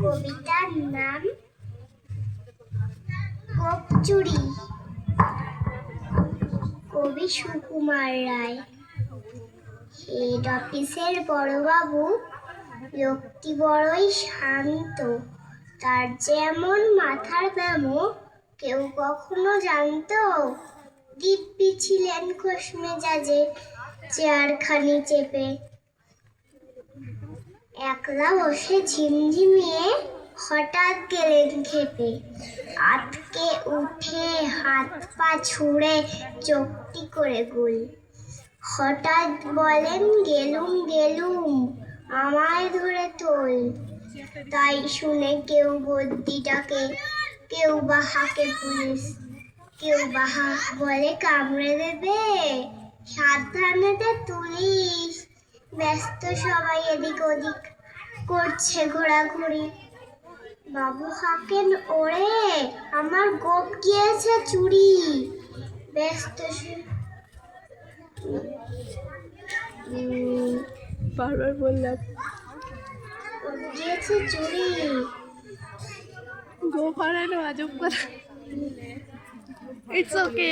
কবিতার নাম গোপ চুরি। কবি সুকুমার রায়। হেড অফিসের বড়বাবু লোকটি বড়ই শান্ত, তার যেমন মাথার ব্যামো কেউ কখনো জানতো? দিব্যি ছিলেন খোশ মেজাজে, চেয়ারখানি চেপে একলা বসে ঝিমঝিমিয়ে হঠাৎ গেলেন খেপে। আঁতকে উঠে হাত পা ছুঁড়ে চোখটি করে গোল, হঠাৎ বলেন গেলুম গেলুম আমায় ধরে তোল। তাই শুনে কেউ বদ্যি ডাকে, কেউ বা হাঁকে পুলিশ, কেউ বা বলে কামড়ে দেবে, সাবধানেতে তুলিস। ব্যস্ত সবাই এদিক ওদিক করছে ঘোরাঘুরি। বাবু হাঁকেন ওরে আমার গোপ গিয়েছে চুরি। ব্যস্ত বারবার বললাম গিয়েছে চুরি। গোপ হারানো আজব কথা। It's okay.